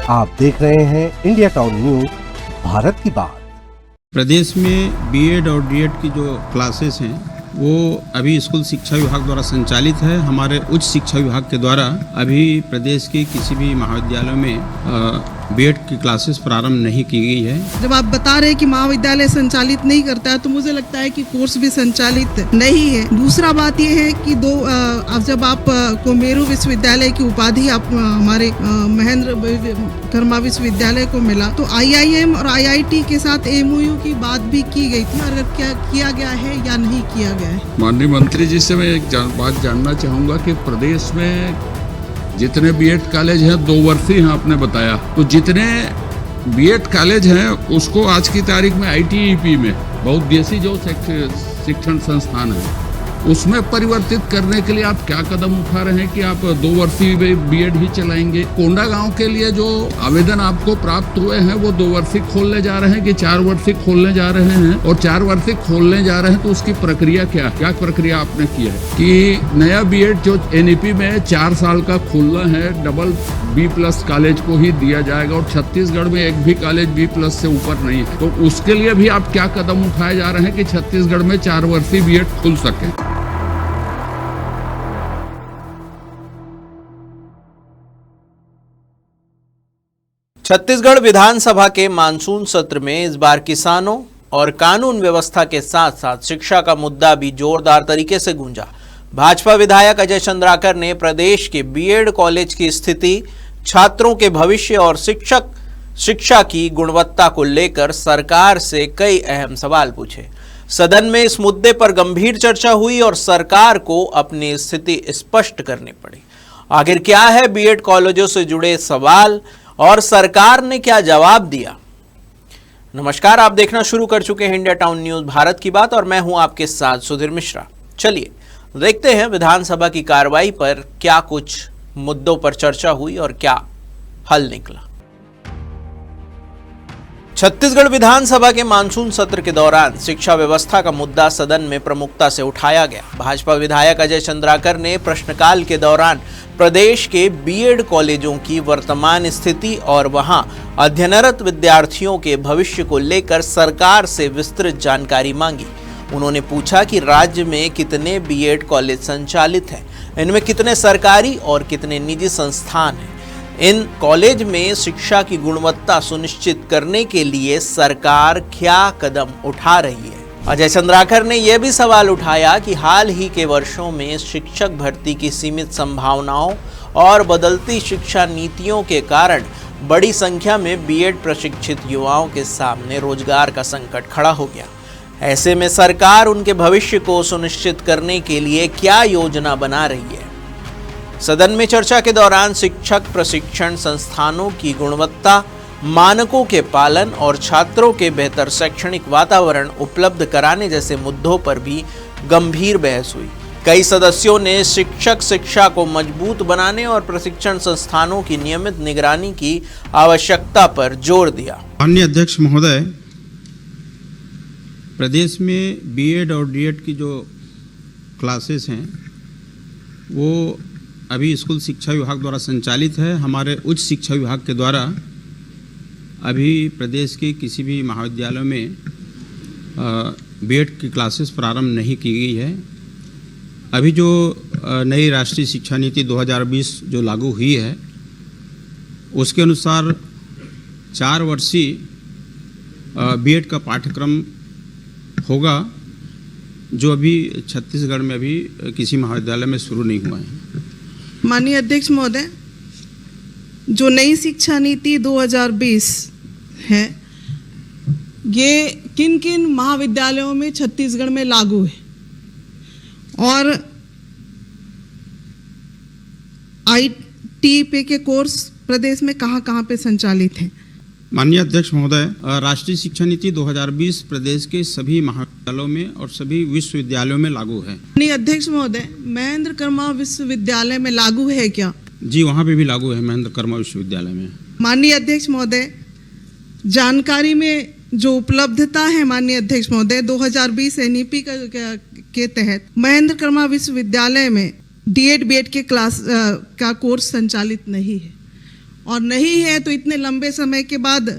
आप देख रहे हैं इंडिया टाउन न्यूज, भारत की बात। प्रदेश में बीएड और डीएड की जो क्लासेस हैं वो अभी स्कूल शिक्षा विभाग द्वारा संचालित है। हमारे उच्च शिक्षा विभाग के द्वारा अभी प्रदेश के किसी भी महाविद्यालयों में बीएड की क्लासेस प्रारंभ नहीं की गई है। जब आप बता रहे हैं कि महाविद्यालय संचालित नहीं करता है तो मुझे लगता है कि कोर्स भी संचालित नहीं है। दूसरा बात यह है कि अब जब आप कोमेरू विश्वविद्यालय की उपाधि आप हमारे महेंद्र कर्मा विश्वविद्यालय को मिला तो IIM और IIT के साथ MOU की बात भी की गई थी, और क्या किया गया है या नहीं किया गया है। माननीय मंत्री जी से मैं एक बात जानना चाहूँगा कि प्रदेश में जितने बीएड कॉलेज हैं 2 वर्षीय हैं आपने बताया, तो जितने बीएड कॉलेज हैं उसको आज की तारीख में ITEP में बहुउद्देशीय जो शिक्षण संस्थान है उसमें परिवर्तित करने के लिए आप क्या कदम उठा रहे हैं कि आप 2 वर्षीय बीएड ही चलाएंगे? कोंडागांव के लिए जो आवेदन आपको प्राप्त हुए हैं वो 2 वर्षीय खोलने जा रहे हैं कि 4 वर्षीय खोलने जा रहे हैं, और 4 वर्षीय खोलने जा रहे हैं तो उसकी प्रक्रिया क्या प्रक्रिया आपने की है कि नया बीएड जो NEP में 4 साल का खोलना है डबल B+ कॉलेज को ही दिया जाएगा, और छत्तीसगढ़ में एक भी कॉलेज B+ से ऊपर नहीं है, तो उसके लिए भी आप क्या कदम उठाए जा रहे हैं कि छत्तीसगढ़ में 4 वर्षीय बीएड खुल सके? छत्तीसगढ़ विधानसभा के मानसून सत्र में इस बार किसानों और कानून व्यवस्था के साथ साथ शिक्षा का मुद्दा भी जोरदार तरीके से गूंजा। भाजपा विधायक अजय चंद्राकर ने प्रदेश के बीएड कॉलेज की स्थिति, छात्रों के भविष्य और शिक्षा की गुणवत्ता को लेकर सरकार से कई अहम सवाल पूछे। सदन में इस मुद्दे पर गंभीर चर्चा हुई और सरकार को अपनी स्थिति स्पष्ट करनी पड़ी। आखिर क्या है बीएड कॉलेजों से जुड़े सवाल और सरकार ने क्या जवाब दिया? नमस्कार, आप देखना शुरू कर चुके हैं इंडिया टाउन न्यूज भारत की बात, और मैं हूं आपके साथ सुधीर मिश्रा। चलिए देखते हैं विधानसभा की कार्रवाई पर क्या कुछ मुद्दों पर चर्चा हुई और क्या हल निकला। छत्तीसगढ़ विधानसभा के मानसून सत्र के दौरान शिक्षा व्यवस्था का मुद्दा सदन में प्रमुखता से उठाया गया। भाजपा विधायक अजय चंद्राकर ने प्रश्नकाल के दौरान प्रदेश के बीएड कॉलेजों की वर्तमान स्थिति और वहां अध्ययनरत विद्यार्थियों के भविष्य को लेकर सरकार से विस्तृत जानकारी मांगी। उन्होंने पूछा कि राज्य में कितने बीएड कॉलेज संचालित हैं, इनमें कितने सरकारी और कितने निजी संस्थान हैं, इन कॉलेज में शिक्षा की गुणवत्ता सुनिश्चित करने के लिए सरकार क्या कदम उठा रही है। अजय चंद्राकर ने यह भी सवाल उठाया कि हाल ही के वर्षों में शिक्षक भर्ती की सीमित संभावनाओं और बदलती शिक्षा नीतियों के कारण बड़ी संख्या में बीएड प्रशिक्षित युवाओं के सामने रोजगार का संकट खड़ा हो गया। ऐसे में सरकार उनके भविष्य को सुनिश्चित करने के लिए क्या योजना बना रही है। सदन में चर्चा के दौरान शिक्षक प्रशिक्षण संस्थानों की गुणवत्ता, मानकों के पालन और छात्रों के बेहतर शैक्षणिक वातावरण उपलब्ध कराने जैसे मुद्दों पर भी गंभीर बहस हुई। कई सदस्यों ने शिक्षक शिक्षा को मजबूत बनाने और प्रशिक्षण संस्थानों की नियमित निगरानी की आवश्यकता पर जोर दिया। माननीय अध्यक्ष महोदय, प्रदेश में बीएड और डीएड की जो क्लासेस हैं वो अभी स्कूल शिक्षा विभाग द्वारा संचालित है। हमारे उच्च शिक्षा विभाग के द्वारा अभी प्रदेश के किसी भी महाविद्यालयों में बीएड की क्लासेस प्रारंभ नहीं की गई है। अभी जो नई राष्ट्रीय शिक्षा नीति 2020 जो लागू हुई है उसके अनुसार 4 वर्षीय बीएड का पाठ्यक्रम होगा, जो अभी छत्तीसगढ़ में अभी किसी महाविद्यालय में शुरू नहीं हुआ है। माननीय अध्यक्ष महोदय, जो नई शिक्षा नीति 2020 है ये किन किन महाविद्यालयों में छत्तीसगढ़ में लागू है और ITEP के कोर्स प्रदेश में कहां-कहां पे संचालित हैं? माननीय अध्यक्ष महोदय, राष्ट्रीय शिक्षा नीति 2020 प्रदेश के सभी महाविद्यालयों में और सभी विश्वविद्यालयों में लागू है। माननीय अध्यक्ष महोदय, महेंद्र कर्मा विश्वविद्यालय में लागू है क्या? जी, वहाँ पे भी लागू है, महेंद्र कर्मा विश्वविद्यालय में। माननीय अध्यक्ष महोदय, जानकारी में जो उपलब्धता है माननीय अध्यक्ष महोदय, 2020 NEP के तहत महेंद्र कर्मा विश्वविद्यालय में डीएड बीएड के क्लास का कोर्स संचालित नहीं है, और नहीं है तो इतने लंबे समय के बाद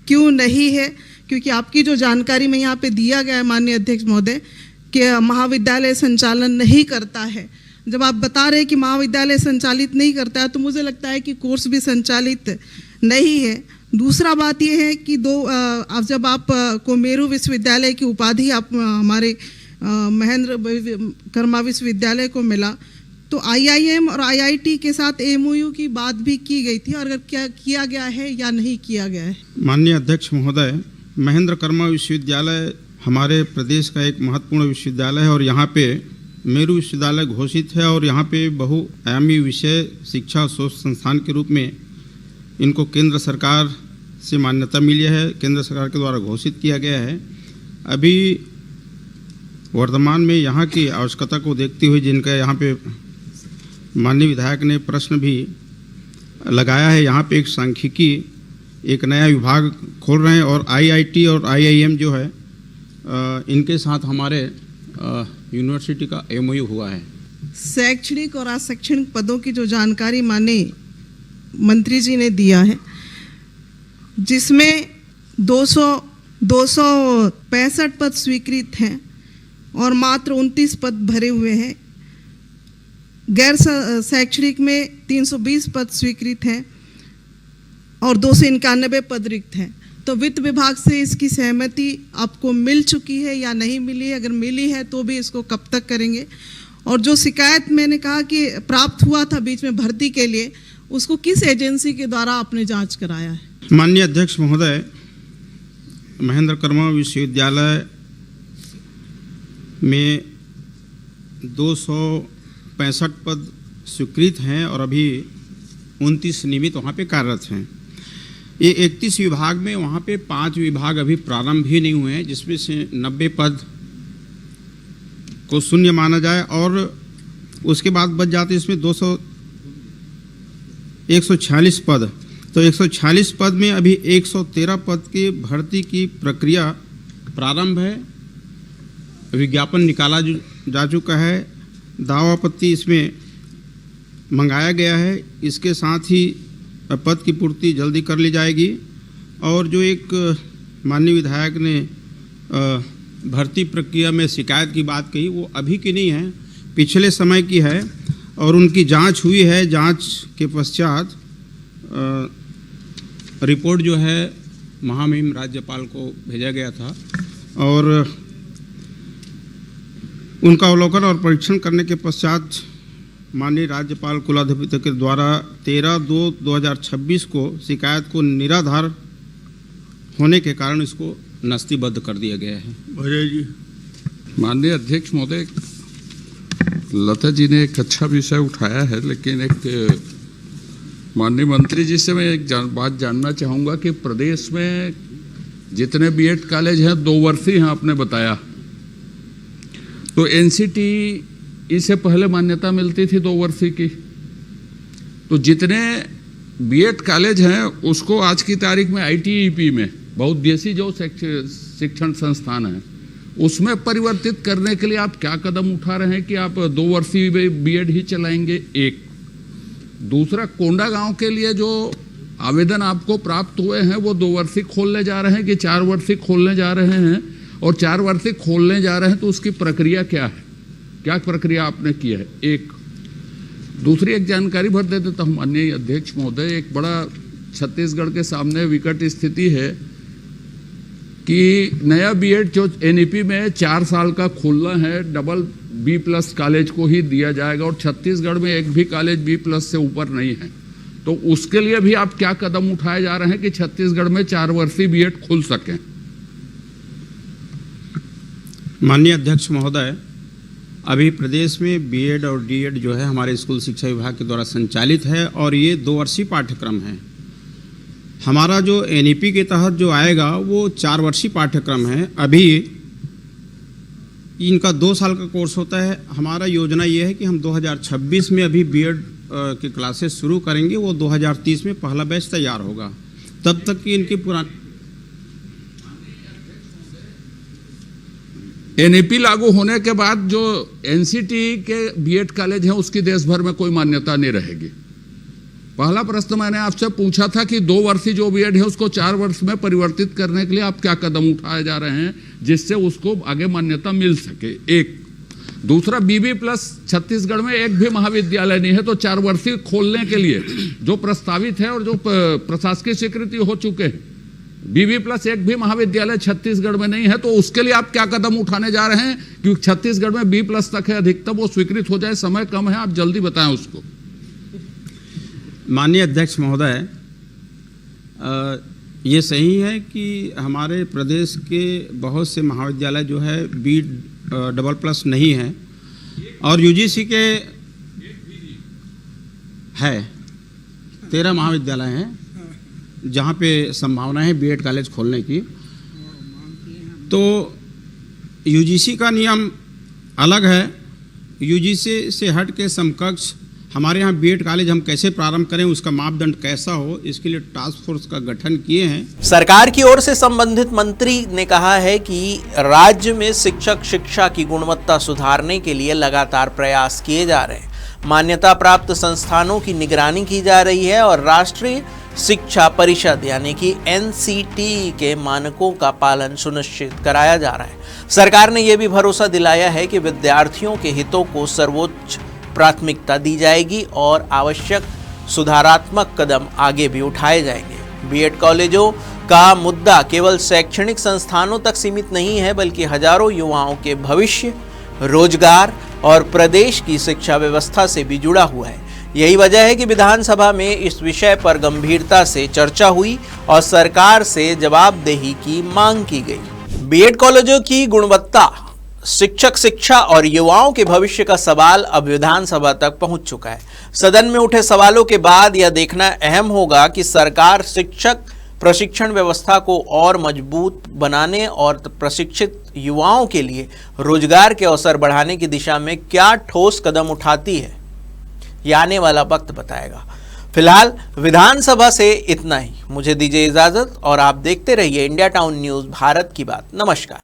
क्यों नहीं है? क्योंकि आपकी जो जानकारी में यहाँ पे दिया गया है माननीय अध्यक्ष महोदय कि महाविद्यालय संचालन नहीं करता है, जब आप बता रहे हैं कि महाविद्यालय संचालित नहीं करता है तो मुझे लगता है कि कोर्स भी संचालित नहीं है। दूसरा बात यह है कि अब जब आप को मेरू विश्वविद्यालय की उपाधि आप हमारे महेंद्र कर्मा विश्वविद्यालय को मिला तो IIM और IIT के साथ MOU की बात भी की गई थी, और अगर क्या किया गया है या नहीं किया गया है? माननीय अध्यक्ष महोदय, महेंद्र कर्मा विश्वविद्यालय हमारे प्रदेश का एक महत्वपूर्ण विश्वविद्यालय है और यहाँ पे मेरू विश्वविद्यालय घोषित है और यहाँ पे बहुआयामी विषय शिक्षा शोध संस्थान के रूप में इनको केंद्र सरकार से मान्यता मिली है, केंद्र सरकार के द्वारा घोषित किया गया है। अभी वर्तमान में यहाँ की आवश्यकता को देखते हुए जिनका यहाँ पे माननीय विधायक ने प्रश्न भी लगाया है, यहाँ पे एक सांख्यिकी एक नया विभाग खोल रहे हैं और IIT और IIM जो है इनके साथ हमारे यूनिवर्सिटी का MOU हुआ है। शैक्षणिक और अशैक्षणिक पदों की जो जानकारी माननीय मंत्री जी ने दिया है, जिसमें 265 पद स्वीकृत हैं और मात्र 29 पद भरे हुए हैं। गैर शैक्षणिक में 320 पद स्वीकृत हैं और 291 पद रिक्त हैं। तो वित्त विभाग से इसकी सहमति आपको मिल चुकी है या नहीं मिली है? अगर मिली है तो भी इसको कब तक करेंगे? और जो शिकायत मैंने कहा कि प्राप्त हुआ था बीच में भर्ती के लिए, उसको किस एजेंसी के द्वारा आपने जांच कराया है? माननीय अध्यक्ष महोदय, महेंद्र कर्मा विश्वविद्यालय में 265 पद स्वीकृत हैं और अभी 29 नियमित वहाँ पे कार्यरत हैं। ये 31 विभाग में वहाँ पे 5 विभाग अभी प्रारंभ ही नहीं हुए हैं, जिसमें से 90 पद को शून्य माना जाए और उसके बाद बच जाते इसमें 146 पद। तो 146 पद में अभी 113 पद की भर्ती की प्रक्रिया प्रारंभ है, विज्ञापन निकाला जा चुका है, दावापत्ति इसमें मंगाया गया है। इसके साथ ही पद की पूर्ति जल्दी कर ली जाएगी। और जो एक माननीय विधायक ने भर्ती प्रक्रिया में शिकायत की बात कही, वो अभी की नहीं है, पिछले समय की है और उनकी जांच हुई है। जांच के पश्चात रिपोर्ट जो है महामहिम राज्यपाल को भेजा गया था और उनका अवलोकन और परीक्षण करने के पश्चात माननीय राज्यपाल कुलाधिपति के द्वारा 13/2/2026 को शिकायत को निराधार होने के कारण इसको नस्तीबद्ध कर दिया गया है। अजय जी। माननीय अध्यक्ष महोदय, लता जी ने एक अच्छा विषय उठाया है, लेकिन एक माननीय मंत्री जी से मैं एक बात जानना चाहूँगा कि प्रदेश में जितने BEd कॉलेज हैं 2 वर्षीय हैं, आपने बताया, तो NCT इससे पहले मान्यता मिलती थी 2 वर्षीय की। तो जितने BEd कॉलेज हैं उसको आज की तारीख में ITEP में बहुउद्देशीय जो शिक्षण संस्थान है उसमें परिवर्तित करने के लिए आप क्या कदम उठा रहे हैं कि आप 2 वर्षीय BEd ही चलाएंगे? एक दूसरा, कोंडागांव के लिए जो आवेदन आपको प्राप्त हुए हैं वो 2 वर्षीय खोलने जा रहे हैं कि 4 वर्षीय खोलने जा रहे हैं? और 4 वर्षीय खोलने जा रहे हैं तो उसकी प्रक्रिया क्या है, क्या प्रक्रिया आपने की है? एक दूसरी एक जानकारी भर दे देता हूँ माननीय अध्यक्ष महोदय। एक बड़ा छत्तीसगढ़ के सामने विकट स्थिति है कि नया BEd जो NEP में 4 साल का खोलना है, डबल B+ कॉलेज को ही दिया जाएगा और छत्तीसगढ़ में एक भी कॉलेज B+ से ऊपर नहीं है। तो उसके लिए भी आप क्या कदम उठाए जा रहे हैं कि छत्तीसगढ़ में 4 वर्षीय BEd खुल सकें? माननीय अध्यक्ष महोदय, अभी प्रदेश में BEd और D.Ed जो है हमारे स्कूल शिक्षा विभाग के द्वारा संचालित है और ये 2 वर्षीय पाठ्यक्रम है। हमारा जो NEP के तहत जो आएगा वो 4 वर्षीय पाठ्यक्रम है। अभी इनका 2 साल का कोर्स होता है। हमारा योजना ये है कि हम 2026 में अभी BEd के क्लासेस शुरू करेंगे, वो 2030 में पहला बैच तैयार होगा। तब तक कि इनकी पुरानी NEP लागू होने के बाद जो NCT के BEd कॉलेज हैं उसकी देश भर में कोई मान्यता नहीं रहेगी। पहला प्रश्न मैंने आपसे पूछा था कि 2 वर्षीय जो बीएड है उसको 4 वर्ष में परिवर्तित करने के लिए आप क्या कदम उठाए जा रहे हैं जिससे उसको आगे मान्यता मिल सके। एक दूसरा, बीबी प्लस छत्तीसगढ़ में एक भी महाविद्यालय नहीं है, तो 4 वर्षीय खोलने के लिए जो प्रस्तावित है और जो प्रशासकीय स्वीकृति हो चुके हैं, बीबी प्लस एक भी महाविद्यालय छत्तीसगढ़ में नहीं है, तो उसके लिए आप क्या कदम उठाने जा रहे हैं? क्योंकि छत्तीसगढ़ में बी प्लस तक है अधिकतम, वो स्वीकृत हो जाए, समय कम है, आप जल्दी बताएं उसको। माननीय अध्यक्ष महोदय, ये सही है कि हमारे प्रदेश के बहुत से महाविद्यालय जो है बी डबल प्लस नहीं है और यूजीसी के है 13 महाविद्यालय हैं जहाँ पे संभावना है बीएड कॉलेज खोलने की। तो यूजीसी का नियम अलग है, यूजीसी से हट के समकक्ष हमारे यहाँ बीएड कॉलेज हम कैसे प्रारंभ करें, उसका मापदंड कैसा हो, इसके लिए टास्क फोर्स का गठन किए हैं। सरकार की ओर से संबंधित मंत्री ने कहा है कि राज्य में शिक्षक शिक्षा की गुणवत्ता सुधारने के लिए लगातार प्रयास किए जा रहे हैं, मान्यता प्राप्त संस्थानों की निगरानी की जा रही है और राष्ट्रीय शिक्षा परिषद यानी कि एनसीटी के मानकों का पालन सुनिश्चित कराया जा रहा है। सरकार ने यह भी भरोसा दिलाया है कि विद्यार्थियों के हितों को सर्वोच्च प्राथमिकता दी जाएगी और आवश्यक सुधारात्मक कदम आगे भी उठाए जाएंगे। बीएड कॉलेजों का मुद्दा केवल शैक्षणिक संस्थानों तक सीमित नहीं है, बल्कि हजारों युवाओं के भविष्य, रोजगार और प्रदेश की शिक्षा व्यवस्था से भी जुड़ा हुआ है। यही वजह है कि विधानसभा में इस विषय पर गंभीरता से चर्चा हुई और सरकार से जवाबदेही की मांग की गई। बीएड कॉलेजों की गुणवत्ता, शिक्षक शिक्षा और युवाओं के भविष्य का सवाल अब विधानसभा तक पहुंच चुका है। सदन में उठे सवालों के बाद यह देखना अहम होगा कि सरकार शिक्षक प्रशिक्षण व्यवस्था को और मजबूत बनाने और प्रशिक्षित युवाओं के लिए रोजगार के अवसर बढ़ाने की दिशा में क्या ठोस कदम उठाती है, यह आने वाला वक्त बताएगा। फिलहाल विधानसभा से इतना ही। मुझे दीजिए इजाजत और आप देखते रहिए इंडिया टाउन न्यूज, भारत की बात। नमस्कार।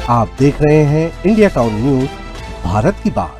आप देख रहे हैं इंडिया टाउन न्यूज, भारत की बात।